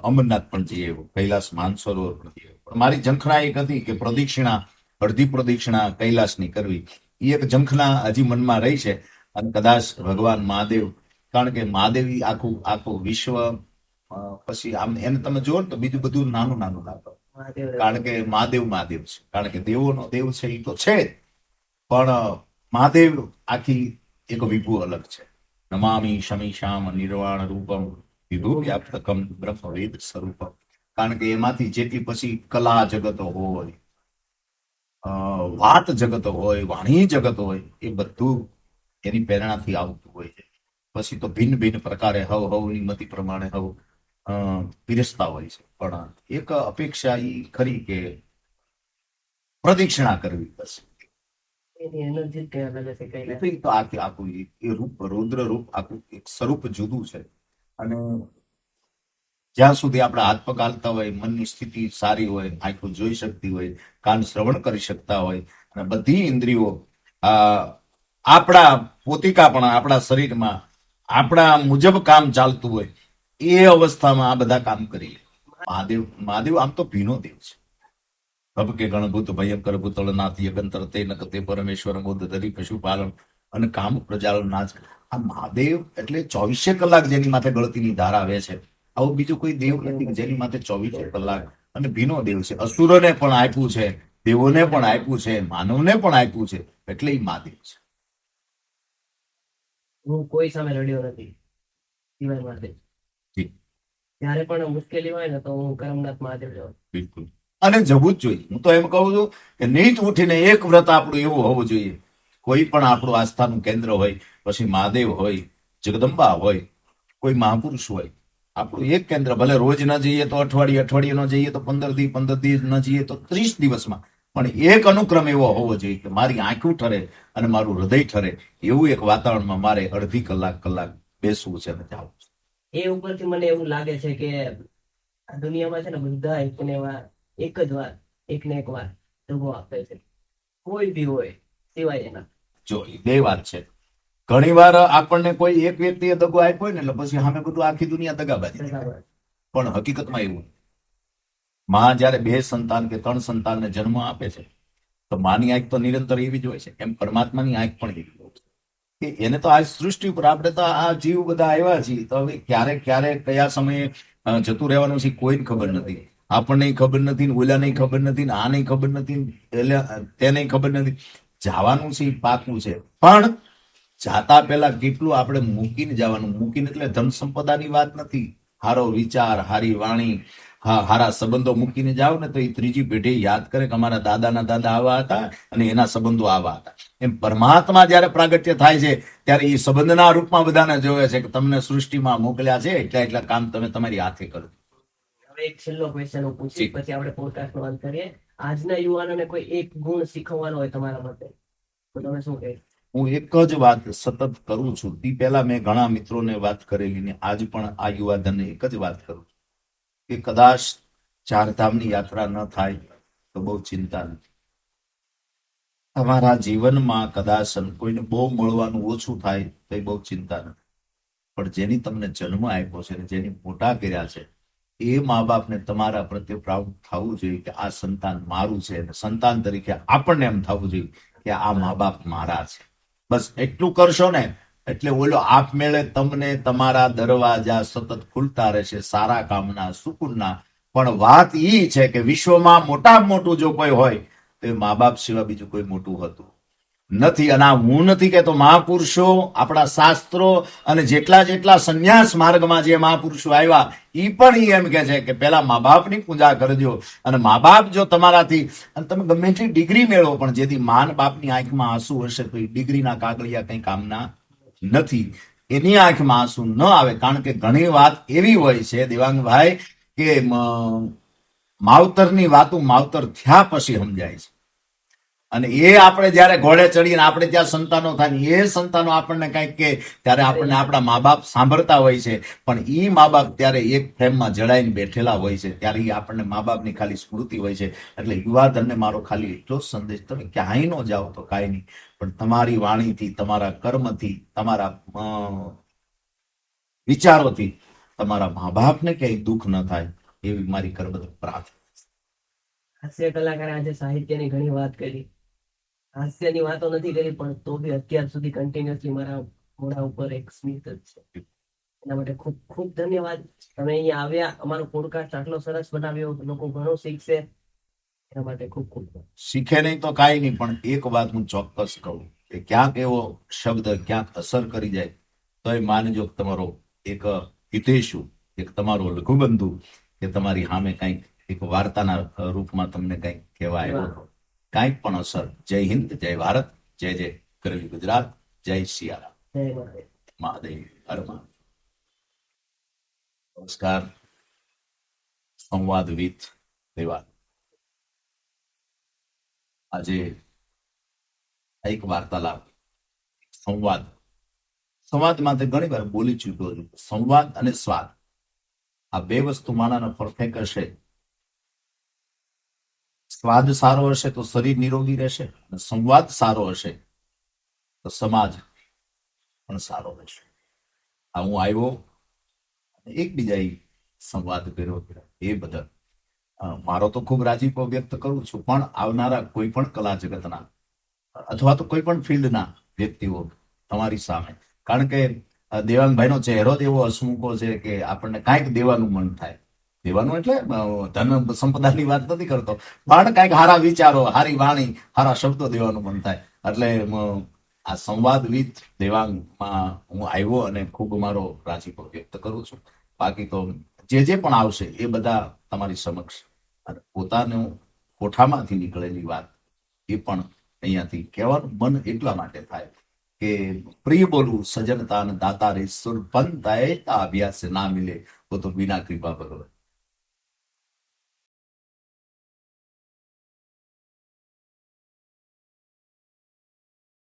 અમરનાથ પણ જઈ આવ્યો, કૈલાસ માનસરોવર પણ જઈ આવ્યો, પણ મારી ઝંખના એક હતી કે પ્રદક્ષિણા, અડધી પ્રદક્ષિણા કૈલાસની કરવી. એ એક ઝંખના હજી મનમાં રહી છે. અને કદાચ ભગવાન મહાદેવ, કારણ કે મહાદેવ ઈ આખું આખું વિશ્વ, પછી આમ એને તમે જુઓ ને તો બીજું બધું નાનું નાનું લાગે, મહાદેવ કારણ કે મહાદેવ મહાદેવ છે. કારણ કે દેવોનો દેવ છે એ તો છે જ, પણ મહાદેવ આખી એક વિભુ અલગ છે. નમામિ શમીશામ નિર્વાણ રૂપમ વિભુ વ્યાપ્તકમ બ્રહ્મવેદ સ્વરૂપમ. કારણ કે એમાંથી જેટલી પછી કલા જગતો હોય, વાત જગતો હોય, વાણી જગતો હોય, એ બધું એની પ્રેરણાથી આવતું હોય છે. પછી તો ભિન્ન ભિન્ન પ્રકારે હવ હવની મતિ પ્રમાણે હવ પીરસતા હોય છે. પણ એક અપેક્ષા એ ખરી કે પ્રદક્ષિણા કરવી, બસ. એની એનર્જી કઈ અલગ હશે, કઈ એટલે એ તો આખી આખું એ રૂપ, રૌદ્ર રૂપ, આખું એક સ્વરૂપ જુદું છે. અને જ્યાં સુધી આપણા હાથ પગ હાલતા હોય, મનની સ્થિતિ સારી હોય, આંખો જોઈ શકતી હોય, કાન શ્રવણ કરી શકતા હોય, અને બધી ઇન્દ્રિયો આપણા પોતિકાપણા, આપણા શરીરમાં આપણા મુજબ કામ ચાલતું હોય, એ અવસ્થામાં આ બધા કામ કરી લે. મહાદેવ મહાદેવ આમ તો ભીનો દેવ છે. ભબ કે ગણભૂત ભયંકર ભૂતળનાથ યગંતર તે નકતે પરમેશ્વર મોદ ધરી પશુપાલન અને કામ પ્રજાલન નાચ. આ મહાદેવ એટલે 24 કલાક જેની માથે ગળતીની ધાર આવે છે. આવું બીજું કોઈ દેવ નથી કે જેની માથે 24 કલાક. અને ભીનો દેવ છે. અસુરોને પણ આપ્યું છે, દેવોને પણ આપ્યું છે, માનવને પણ આપ્યું છે, એટલે એ મહાદેવ છે. હું કોઈ સામે લડ્યો નથી સિવાય મહાદેવ. જી. જ્યારે પણ મુશ્કેલી હોય ને તો હું કરમનાથ મહાદેવ જાઉં. બિલકુલ. અને જવું જ જોઈએ. હું તો એમ કહું છું કે નીચ ઉઠીને એક વ્રત આપણું એવું હોવું જોઈએ. કોઈ પણ આપણું આસ્થાનું કેન્દ્ર હોય, પછી મહાદેવ હોય, જગદંબા હોય, કોઈ મહાપુરુષ હોય, આપણું એક કેન્દ્ર. ભલે રોજ ન જઈએ તો અઠવાડિયે ન જઈએ તો 15 દિવસ ન જઈએ તો 30 દિવસમાં, પણ એક અનુક્રમ એવો હોવો જોઈએ કે મારી આંખું ઠરે અને મારું હૃદય ઠરે એવું એક વાતાવરણમાં મારે અડધી કલાક બેસવું છે અને જવું છે. એ ઉપરથી મને એવું લાગે છે કે આ દુનિયામાં છે ને બધા એક જ વાર, એક ને એક વાર દગો આપે છે, કોઈ બી હોય સિવાય એના. જો એ બે વાત છે. ઘણી વાર આપણને કોઈ એક વ્યક્તિએ દગો આપ્યો હોય ને, એટલે પછી સામે બધું આખી દુનિયા દગાબાજી કરે. પણ હકીકતમાં એવું, માં જયારે 2 સંતાન કે 3 સંતાનને જન્મ આપે છે, તો માની આંખ તો નિરંતર એવી જ હોય છે. એમ પરમાત્માની આંખ પણ એવી હોય છે કે એને તો આ સૃષ્ટિ ઉપર, આપણે તો આ જીવ બધા આવ્યા છીએ, તો હવે ક્યારે ક્યારે કયા સમયે જતું રહેવાનું છે કોઈને ખબર નથી. આપણને ખબર નથી, ને ઓલાને ખબર નથી, ને આને ખબર નથી, તેને ખબર નથી. જવાનું છે પાકું છે, પણ જાતા પહેલા કેટલું આપણે મૂકીને જવાનું. મૂકીને એટલે ધન સંપદાની વાત નથી, હારો વિચાર, હારી વાણી, હારા સંબંધો મૂકીને જાઓ ને તો એ ત્રીજી પેઢી યાદ કરે કે અમારા દાદાના દાદા આવા હતા અને એના સંબંધો આવા હતા. એમ પરમાત્મા જયારે પ્રાગટ્ય થાય છે ત્યારે એ સંબંધના રૂપમાં બધાને જોવે છે કે તમને સૃષ્ટિમાં મોકલ્યા છે, એટલા કામ તમે તમારી હાથે કરો. હવે એક છેલ્લો ક્વેશ્ચન હું પૂછી, પછી આપણે પોડકાસ્ટ નો અંત કરીએ. આજના યુવાનોને કોઈ એક ગુણ શીખવવાનો હોય તમારા મતે, તો તમે શું કહે? હું એક જ વાત સતત કરું છું. તે પહેલા મેં ઘણા મિત્રોને વાત કરેલી ને આજ પણ આ યુવાધનને એક જ વાત કરું છું કે કદાચ 4 ધામની યાત્રા ન થાય તો બહુ ચિંતા નથી. તમારા જીવનમાં કદાચ કોઈને બહુ મળવાનું ઓછું થાય તો બહુ ચિંતા નથી, પણ જેની તમને જન્મ આપ્યો છે ને જેની મોટા કર્યા છે એ મા બાપને તમારા પ્રત્યે પ્રાઉડ થવું જોઈએ કે આ સંતાન મારું છે, અને સંતાન તરીકે આપણને એમ થવું જોઈએ કે આ મા બાપ મારા છે. બસ એટલું કરશો ને એટલે ઓલો આપમેળે તમને તમારા દરવાજા સતત ખુલતા રહેશે સારા કામના, સુકૂનના. પણ વાત ઈ છે કે વિશ્વમાં મોટામાં મોટું જો કોઈ હોય તો એ મા બાપ સિવાય બીજું કોઈ મોટું હતું નથી. અને આ હું નથી કહેતો, મહાપુરુષો, આપણા શાસ્ત્રો અને જેટલા સંન્યાસ માર્ગમાં જે મહાપુરુષો આવ્યા ઈ પણ ઈ એમ કે છે કે પેલા મા બાપની પૂજા કરજો. અને મા બાપ જો તમારાથી, અને તમે ગમે એટલી ડિગ્રી મેળવો પણ જેથી માન બાપની આંખમાં આંસુ હશે તો એ ડિગ્રીના કાગળિયા કઈ કામના નથી. એની આંખમાં આંસુ ન આવે, કારણ કે ઘણી વાત એવી હોય છે દેવાંગભાઈ કે માવતરની વાતો માવતર થયા પછી સમજાય છે. અને એ આપણે જયારે ઘોડે ચડીને આપણે ત્યાં સંતાનો થાય ને એ સંતાનો આપણને કંઈક કે ત્યારે આપણને આપણા મા બાપ સાંભળતા હોય છે, પણ ઈ મા બાપ ત્યારે એક ફ્રેમમાં જડાઈને બેઠેલા હોય છે, ત્યારે ઈ આપણને મા બાપની ખાલી સ્મૃતિ હોય છે. એટલે યુવાધનને મારો ખાલી એટલો જ સંદેશ, તમે ક્યાંય ન જાઓ તો કાંઈ નહીં, પણ તમારી વાણીથી, તમારા કર્મથી, તમારા વિચારોથી તમારા મા બાપને ક્યાંય દુઃખ ન થાય એવી મારી કરબદ્ધ પ્રાર્થના. હાસ્ય કલાકારે આજે સાહિત્યની ઘણી વાત કરી, હાસ્યની વાતો નથી કરી, પણ તો બી અત્યાર સુધી કન્ટિન્યુઅસલી મારા મોઢા ઉપર એક સ્મિત જ છે. એના માટે ખૂબ ખૂબ ધન્યવાદ. તમે અહીંયા આવ્યા, અમારો પોડકાસ્ટ આટલો સરસ બનાવ્યો, લોકો ઘણું શીખશે, એના માટે ખૂબ ખૂબ શીખે નહીં તો કાંઈ નહીં, પણ એક વાત હું ચોક્કસ કહું કે ક્યાંક એવો શબ્દ ક્યાંક અસર કરી જાય તો એ માનજો કે તમારો એક હિતેશુ, એક તમારો લઘુબંધુ કે તમારી સામે કંઈક એક વાર્તાના રૂપમાં તમને કંઈક કહેવા આવ્યો હતો, કાંઈક પણ અસર. જય હિન્દ, જય ભારત, જય જય ગરવી ગુજરાત, જય સિયારામ, જય મહાદેવ. મહાદેવ હર મહાદેવ. નમસ્કાર. સંવાદ વિથ દેવાંગ. આજે એક વાર્તાલાપ, સંવાદમાં તે ઘણી વાર બોલી ચૂક્યો છું. સંવાદ અને સ્વાદ આ બે વસ્તુ માણાના પરફેક્ટ હશે. સ્વાદ સારો હશે તો શરીર નિરોગી રહેશે, અને સંવાદ સારો હશે તો સમાજ પણ સારો રહેશે. આ હું આવ્યો એકબીજા સંવાદ કર્યો એ બદલ મારો તો ખૂબ રાજીપો વ્યક્ત કરું છું. પણ આવનારા કોઈ પણ કલા જગતના અથવા તો કોઈ પણ ફિલ્ડના વ્યક્તિઓ તમારી સામે, કારણ કે દેવાંગભાઈનો ચહેરો જ એવો હસમુખો છે કે આપણને કાંઈક દેવાનું મન થાય. દેવાનું એટલે ધન સંપદાની વાત નથી કરતો, પણ કાંઈક સારા વિચારો, સારી વાણી, સારા શબ્દો દેવાનું મન થાય. એટલે આ સંવાદ વિથ દેવાંગમાં હું આવ્યો અને ખૂબ મારો રાજીપો વ્યક્ત કરું છું. બાકી તો જે પણ આવશે એ બધા તમારી સમક્ષ, અને પોતાનું કોઠામાંથી નીકળેલી વાત એ પણ અહીંયાથી કહેવાનું મન એટલા માટે થાય કે પ્રિય બોલું સજનતા દાતા રે સુર પંત અભ્યાસ ના મિલે તો વિના કૃપા ભગવત.